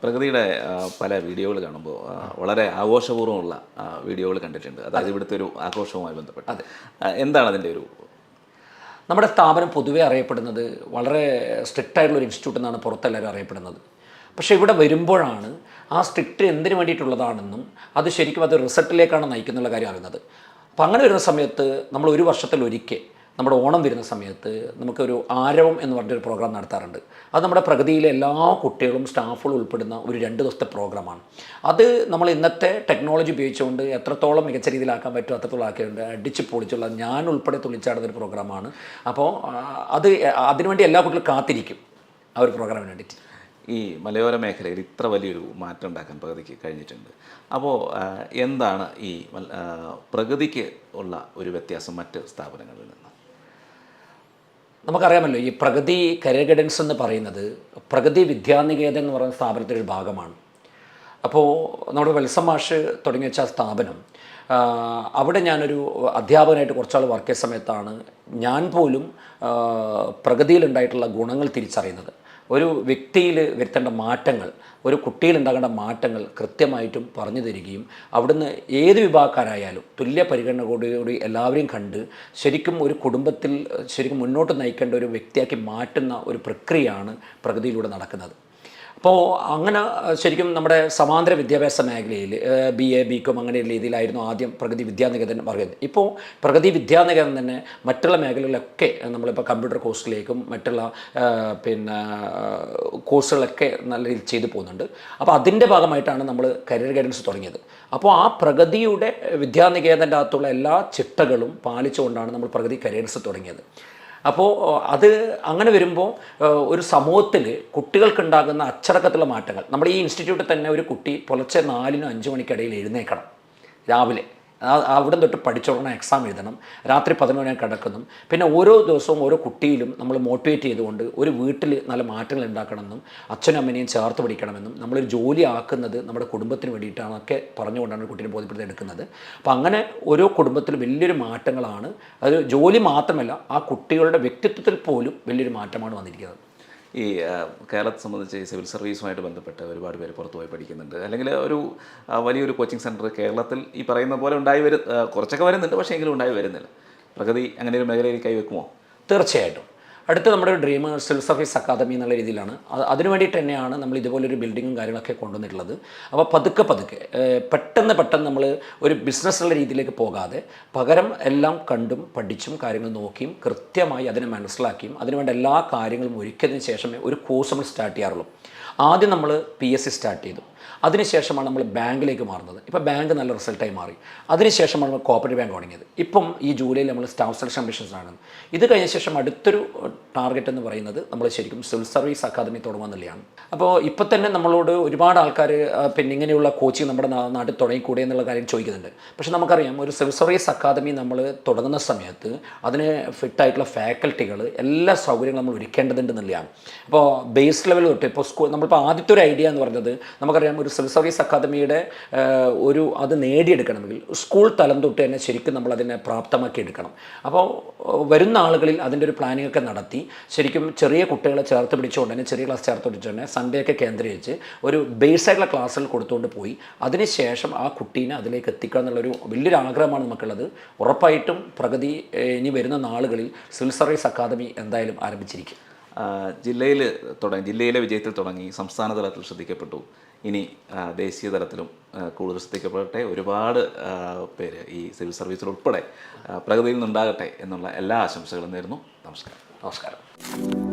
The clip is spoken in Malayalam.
പ്രകൃതിയുടെ പല വീഡിയോകൾ കാണുമ്പോൾ വളരെ ആഘോഷപൂർവ്വമുള്ള വീഡിയോകൾ കണ്ടിട്ടുണ്ട്. അതായത് ഇവിടുത്തെ ഒരു ആഘോഷവുമായി ബന്ധപ്പെട്ട് എന്താണ് അതിൻ്റെ ഒരു നമ്മുടെ സ്ഥാപനം പൊതുവേ അറിയപ്പെടുന്നത് വളരെ സ്ട്രിക്റ്റ് ആയിട്ടുള്ള ഒരു ഇൻസ്റ്റിറ്റ്യൂട്ട് എന്നാണ് പുറത്തെല്ലാവരും അറിയപ്പെടുന്നത്. പക്ഷേ ഇവിടെ വരുമ്പോഴാണ് ആ സ്ട്രിക്റ്റ് എന്തിനു വേണ്ടിയിട്ടുള്ളതാണെന്നും അത് ശരിക്കും അത് റിസൾട്ടിലേക്കാണ് നയിക്കുന്നുള്ള കാര്യം അറിയുന്നത്. അപ്പം അങ്ങനെ വരുന്ന സമയത്ത് നമ്മൾ ഒരു വർഷത്തിലൊരിക്കൽ നമ്മുടെ ഓണം വരുന്ന സമയത്ത് നമുക്കൊരു ആരവം എന്ന് പറഞ്ഞൊരു പ്രോഗ്രാം നടത്താറുണ്ട്. അത് നമ്മുടെ പ്രഗതിയിലെ എല്ലാ കുട്ടികളും സ്റ്റാഫുകളും ഉൾപ്പെടുന്ന ഒരു 2 ദിവസത്തെ പ്രോഗ്രാമാണ്. അത് നമ്മൾ ഇന്നത്തെ ടെക്നോളജി ഉപയോഗിച്ചുകൊണ്ട് എത്രത്തോളം മികച്ച രീതിയിലാക്കാൻ പറ്റും അത്രത്തോളം ആക്കിയിട്ടുണ്ട്. അടിച്ച് പൊളിച്ചുള്ള ഞാൻ ഉൾപ്പെടെ തുള്ളിച്ചാടുന്നൊരു പ്രോഗ്രാമാണ്. അപ്പോൾ അതിനുവേണ്ടി എല്ലാ കുട്ടികളും കാത്തിരിക്കും ആ ഒരു പ്രോഗ്രാമിന് വേണ്ടിയിട്ട്. ഈ മലയോര മേഖലയിൽ ഇത്ര വലിയൊരു മാറ്റം ഉണ്ടാക്കാൻ പ്രഗതിക്ക് കഴിഞ്ഞിട്ടുണ്ട്. അപ്പോൾ എന്താണ് ഈ പ്രഗതിക്ക് ഉള്ള ഒരു വ്യത്യാസം മറ്റ് സ്ഥാപനങ്ങളിൽ നിന്ന്? നമുക്കറിയാമല്ലോ, ഈ പ്രഗതി കരിയർ ഗൈഡൻസ് എന്ന് പറയുന്നത് പ്രഗതി വിദ്യാനികേതൻ എന്ന് പറയുന്ന സ്ഥാപനത്തിൻ്റെ ഒരു ഭാഗമാണ്. അപ്പോൾ നമ്മുടെ വത്സം മാഷ് തുടങ്ങി വെച്ച സ്ഥാപനം, അവിടെ ഞാനൊരു അധ്യാപകനായിട്ട് കുറച്ചാൾ വർക്ക് ചെയ്ത സമയത്താണ് ഞാൻ പോലും പ്രഗതിയിലുണ്ടായിട്ടുള്ള ഗുണങ്ങൾ തിരിച്ചറിയുന്നത്. ഒരു വ്യക്തിയിൽ വരുത്തേണ്ട മാറ്റങ്ങൾ, ഒരു കുട്ടിയിലുണ്ടാകേണ്ട മാറ്റങ്ങൾ കൃത്യമായിട്ടും പറഞ്ഞു തരികയും അവിടുന്ന് ഏത് വിഭാഗക്കാരായാലും തുല്യ പരിഗണനയോടുകൂടി എല്ലാവരെയും കണ്ട് ശരിക്കും ഒരു കുടുംബത്തിൽ ശരിക്കും മുന്നോട്ട് നയിക്കേണ്ട ഒരു വ്യക്തിയാക്കി മാറ്റുന്ന ഒരു പ്രക്രിയയാണ് പ്രഗതിയിലൂടെ നടക്കുന്നത്. അപ്പോൾ അങ്ങനെ ശരിക്കും നമ്മുടെ സമാന്തര വിദ്യാഭ്യാസ മേഖലയിൽ BA BCom അങ്ങനെ രീതിയിലായിരുന്നു ആദ്യം പ്രഗതി വിദ്യാനികേതൻ പറയുന്നത്. ഇപ്പോൾ പ്രഗതി വിദ്യാനികേതൻ തന്നെ മറ്റുള്ള മേഖലകളിലൊക്കെ നമ്മളിപ്പോൾ കമ്പ്യൂട്ടർ കോഴ്സിലേക്കും മറ്റുള്ള കോഴ്സുകളൊക്കെ നല്ല രീതിയിൽ ചെയ്തു പോകുന്നുണ്ട്. അപ്പോൾ അതിൻ്റെ ഭാഗമായിട്ടാണ് നമ്മൾ കരിയർ ഗൈഡൻസ് തുടങ്ങിയത്. അപ്പോൾ ആ പ്രഗതിയുടെ വിദ്യാനികേതൻ്റെ അകത്തുള്ള എല്ലാ ചിട്ടകളും പാലിച്ചുകൊണ്ടാണ് നമ്മൾ പ്രഗതി കരിയർസ് തുടങ്ങിയത്. അപ്പോൾ അത് അങ്ങനെ വരുമ്പോൾ ഒരു സമൂഹത്തിൽ കുട്ടികൾക്കുണ്ടാകുന്ന അച്ചടക്കത്തിലുള്ള മാറ്റങ്ങൾ, നമ്മുടെ ഈ ഇൻസ്റ്റിറ്റ്യൂട്ടിൽ തന്നെ ഒരു കുട്ടി പുലർച്ചെ 4-നും 5 മണിക്കിടയിൽ എഴുന്നേൽക്കണം. രാവിലെ അവിടെ തൊട്ട് പഠിച്ചോളണം, എക്സാം എഴുതണം, രാത്രി 11 മണി കിടക്കണം. പിന്നെ ഓരോ ദിവസവും ഓരോ കുട്ടിയിലും നമ്മൾ മോട്ടിവേറ്റ് ചെയ്തുകൊണ്ട് ഒരു വീട്ടിൽ നല്ല മാറ്റങ്ങൾ ഉണ്ടാക്കണമെന്നും അച്ഛനും അമ്മനെയും ചേർത്ത് പിടിക്കണമെന്നും നമ്മളൊരു ജോലി ആക്കുന്നത് നമ്മുടെ കുടുംബത്തിന് വേണ്ടിയിട്ടാണൊക്കെ പറഞ്ഞുകൊണ്ടാണ് കുട്ടീനെ ബോധ്യപ്പെടുത്തി എടുക്കുന്നത്. അപ്പോൾ അങ്ങനെ ഓരോ കുടുംബത്തിലും വലിയൊരു മാറ്റങ്ങളാണ്. അത് ജോലി മാത്രമല്ല, ആ കുട്ടികളുടെ വ്യക്തിത്വത്തിൽ പോലും വലിയൊരു മാറ്റമാണ് വന്നിരിക്കുന്നത്. ഈ കേരളത്തെ സംബന്ധിച്ച് സിവിൽ സർവീസുമായിട്ട് ബന്ധപ്പെട്ട് ഒരുപാട് പേര് പുറത്തു പോയി പഠിക്കുന്നുണ്ട്. അല്ലെങ്കിൽ ഒരു വലിയൊരു കോച്ചിങ് സെൻറ്റർ കേരളത്തിൽ ഈ പറയുന്ന പോലെ കുറച്ചൊക്കെ വരുന്നുണ്ട്, പക്ഷേ എങ്കിലും ഉണ്ടായി വരുന്നില്ല. പ്രഗതി അങ്ങനെ ഒരു മേഖലയിൽ കൈവെക്കുമോ? തീർച്ചയായിട്ടും. അടുത്ത നമ്മുടെ ഒരു ഡ്രീം സിവിൽ സർവീസ് അക്കാദമി എന്നുള്ള രീതിയിലാണ്. അതിനു വേണ്ടിയിട്ട് തന്നെയാണ് നമ്മൾ ഇതുപോലൊരു ബിൽഡിങ്ങും കാര്യങ്ങളൊക്കെ കൊണ്ടുവന്നിട്ടുള്ളത്. അപ്പോൾ പതുക്കെ പെട്ടെന്ന് നമ്മൾ ഒരു ബിസിനസ്സുള്ള രീതിയിലേക്ക് പോകാതെ പകരം എല്ലാം കണ്ടും പഠിച്ചും കാര്യങ്ങൾ നോക്കിയും കൃത്യമായി അതിനെ മനസ്സിലാക്കിയും അതിനുവേണ്ട എല്ലാ കാര്യങ്ങളും ഒരുക്കിയതിന് ശേഷമേ ഒരു കോഴ്സ് നമ്മൾ സ്റ്റാർട്ട് ചെയ്യാറുള്ളൂ. ആദ്യം നമ്മൾ PSC സ്റ്റാർട്ട് ചെയ്തു. അതിനുശേഷമാണ് നമ്മൾ ബാങ്കിലേക്ക് മാറുന്നത്. ഇപ്പോൾ ബാങ്ക് നല്ല റിസൾട്ടായി മാറി. അതിനുശേഷമാണ് നമ്മൾ കോപ്പറേറ്റീവ് ബാങ്ക് തുടങ്ങിയത്. ഇപ്പം ഈ ജൂലൈയിൽ നമ്മൾ സ്റ്റാഫ് സെലക്ഷൻ കമ്മീഷൻസാണ്. ഇത് കഴിഞ്ഞ ശേഷം അടുത്തൊരു ടാർഗറ്റ് എന്ന് പറയുന്നത് നമ്മൾ ശരിക്കും സിവിൽ സർവീസ് അക്കാദമി തുടങ്ങുന്നതിലാണ്. അപ്പോൾ ഇപ്പോൾ തന്നെ നമ്മളോട് ഒരുപാട് ആൾക്കാർ ഇങ്ങനെയുള്ള കോച്ചിങ് നമ്മുടെ നാട്ടിൽ തുടങ്ങിക്കൂടെ എന്നുള്ള കാര്യം ചോദിക്കുന്നുണ്ട്. പക്ഷേ നമുക്കറിയാം, ഒരു സിവിൽ സർവീസ് അക്കാദമി നമ്മൾ തുടങ്ങുന്ന സമയത്ത് അതിന് ഫിറ്റായിട്ടുള്ള ഫാക്കൽറ്റികൾ എല്ലാ സൗകര്യങ്ങളും നമ്മൾ ഒരുക്കേണ്ടതുണ്ടെന്നുള്ളതാണ്. അപ്പോൾ ബേസ് ലെവൽ തൊട്ട് ഇപ്പോൾ നമ്മളിപ്പോൾ ആദ്യത്തെ ഒരു ഐഡിയ എന്ന് പറയുന്നത്, നമുക്കറിയാം ഒരു സിവിൽ സർവീസ് അക്കാദമിയുടെ അത് നേടിയെടുക്കണമെങ്കിൽ സ്കൂൾ തലം തൊട്ട് തന്നെ ശരിക്കും നമ്മളതിനെ പ്രാപ്തമാക്കി എടുക്കണം. അപ്പോൾ വരുന്ന ആളുകളിൽ അതിൻ്റെ ഒരു പ്ലാനിംഗ് ഒക്കെ നടത്തി ശരിക്കും ചെറിയ കുട്ടികളെ ചേർത്ത് പിടിച്ചുകൊണ്ട് തന്നെ, ചെറിയ ക്ലാസ് ചേർത്ത് പിടിച്ചുകൊണ്ട് തന്നെ സൺഡേ ഒക്കെ കേന്ദ്രീകരിച്ച് ഒരു ബേസായിട്ടുള്ള ക്ലാസ്സുകൾ കൊടുത്തുകൊണ്ട് പോയി അതിനുശേഷം ആ കുട്ടീനെ അതിലേക്ക് എത്തിക്കുക എന്നുള്ളൊരു വലിയൊരു ആഗ്രഹമാണ് നമുക്കുള്ളത്. ഉറപ്പായിട്ടും പ്രഗതി ഇനി വരുന്ന നാളുകളിൽ സിവിൽ സർവീസ് അക്കാദമി എന്തായാലും ആരംഭിച്ചിരിക്കും. ജില്ലയിലെ വിജയത്തിൽ തുടങ്ങി സംസ്ഥാന തലത്തിൽ ശ്രദ്ധിക്കപ്പെട്ടു. ഇനി ദേശീയ തലത്തിലും കൂടുതൽ ശ്രദ്ധിക്കപ്പെടട്ടെ. ഒരുപാട് പേര് ഈ സിവിൽ സർവീസിൽ ഉൾപ്പെടെ പ്രഗതിയിൽ നിന്നുണ്ടാകട്ടെ എന്നുള്ള എല്ലാ ആശംസകളും നേരുന്നു. നമസ്കാരം.